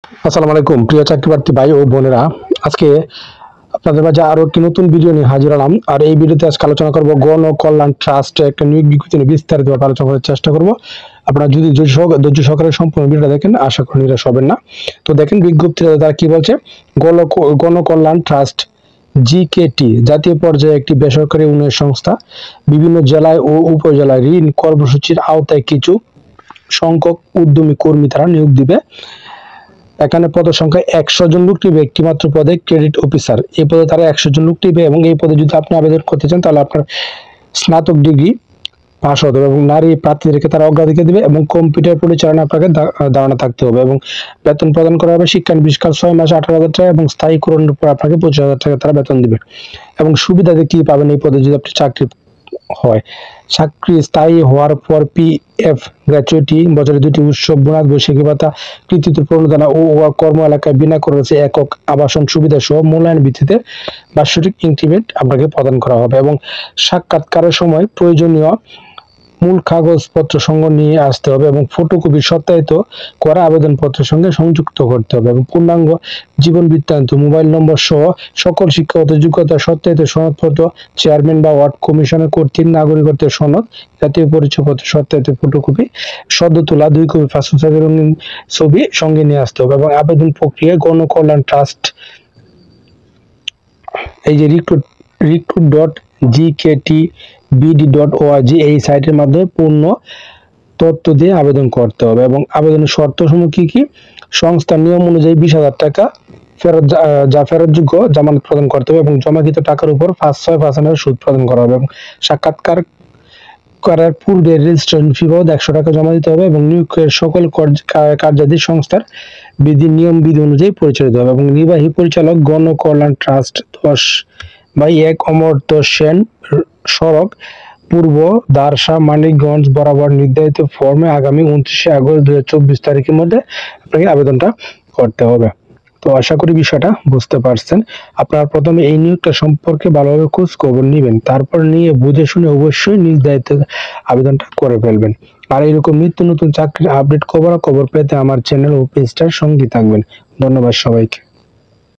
আসসালামু আলাইকুম প্রিয় চাকরিপ্রার্থী ভাই ও বোনেরা। আজকে আপনাদের মাঝে আরো একটি নতুন ভিডিও নিয়ে হাজির হলাম। আর এই ভিডিওতে আজকে আলোচনা করব গণ কল্যাণ ট্রাস্টে একটা নিয়োগ বিজ্ঞপ্তি নিয়ে বিস্তারিতভাবে আলোচনা করার চেষ্টা করব। আপনারা যদি ধৈর্য সহকারে সম্পূর্ণ ভিডিওটা দেখেন আশা করি নিরাশ হবেন না। তো দেখেন বিজ্ঞপ্তিতে তারা কি বলছে। গণ কল্যাণ ট্রাস্ট জিকেটি জাতীয় পর্যায়ে একটি বেসরকারি উন্নয়ন সংস্থা বিভিন্ন জেলায় ও উপজেলায় ঋণ কর্মসূচির আওতায় কিছু সংখ্যক উদ্যমী কর্মী তারা নিয়োগ দিবে। এখানে পদ সংখ্যা 100 জন লোক নিবে। একটি মাত্র পদে ক্রেডিট অফিসার, এই পদে তারা 100 জন লোক নিবে এবং এই পদে যদি আপনি আবেদন করতে চান তাহলে আপনার স্নাতক ডিগ্রি পাস হতে হবে এবং নারী প্রার্থীদেরকে তারা অগ্রাধিকার দিবে এবং কম্পিউটার পরিচালনা আপনাকে ধারণা থাকতে হবে এবং বেতন প্রদান করা হবে শিক্ষানবিশকাল 6 মাসে 18,000 টাকা এবং স্থায়ীকরণের পর আপনাকে 25,000 টাকা তারা বেতন দিবে। এবং সুবিধাতে কি পাবেন এই পদে যদি আপনি চাকরি হয়? চাকরি স্থায়ী হওয়ার পর পিএফ, গ্র্যাচুইটি, বছরে 2টি উৎসব, বোনাস, বৈশাখী ভাতা, কৃতিত্ব প্রণোদনা ও কর্ম এলাকায় বিনা খরচে একক আবাসন সুবিধা সহ মূল্যায়ন ভিত্তিতে বার্ষিক ইনক্রিমেন্ট আপনাকে প্রদান করা হবে। এবং সাক্ষাৎকারের সময় প্রয়োজনীয় মূল কাগজপত্র সঙ্গে নিয়ে আসতে হবে এবং ফটোকপি সত্যায়িত করা আবেদনপত্রের সঙ্গে সংযুক্ত করতে হবে এবং পূর্ণাঙ্গ জীবন বৃত্তান্ত, মোবাইল নম্বর সহ সকল শিক্ষাগত যোগ্যতা সত্যায়িত সনদপত্র, চেয়ারম্যান বা ওয়ার্ড কমিশনার কর্তৃক নাগরিকত্বের সনদ, জাতীয় পরিচয়পত্র সত্যায়িত ফটোকপি, সদ্য তোলা 2 কপি পাসপোর্ট সাইজের রঙিন ছবি সঙ্গে নিয়ে আসতে হবে। এবং আবেদন প্রক্রিয়ায় গণকল্যাণ ট্রাস্ট এই যে recruit.gktbd.org এই সাইটের মাধ্যমে পূর্ণ তথ্য দিয়ে আবেদন করতে হবে। এবং আবেদনের শর্তসমূহ কি কি? সংস্থার নিয়ম অনুযায়ী 20,000 টাকা ফেরতযোগ্য জামানত প্রদান করতে হবে এবং জমাকৃত টাকার উপর 5-6% সুদ প্রদান করা হবে। এবং সাক্ষাৎকার করার পূর্বে রেজিস্ট্রেশন ফি বাবদ 100 টাকা জমা দিতে হবে এবং নিয়োগের সকল কার্যাদি সংস্থার নিয়ম বিধি অনুযায়ী পরিচালিত হবে। এবং নির্বাহী পরিচালক গণকল্যাণ ট্রাস্ট 10/1 অমর্ত্য সেন সড়ক, পূর্ব দারসা, মানিকগঞ্জ বরাবর নির্ধারিত ফর্মে আগামী 29 আগস্ট 2024 তারিখের মধ্যে আপনাকে আবেদনটা করতে হবে। তো আশা করি বিষয়টা বুঝতে পারছেন। আপনারা প্রথমে এই নিয়োগটা সম্পর্কে ভালোভাবে খোঁজ খবর নেবেন, তারপর নিয়ে বুঝে শুনে অবশ্যই নিজ দায়িত্বে আবেদনটা করে ফেলবেন। আর এরকম নিত্য নতুন চাকরির আপডেট খবর পেতে আমার চ্যানেল ও পেজটার সঙ্গে থাকবেন। ধন্যবাদ সবাইকে।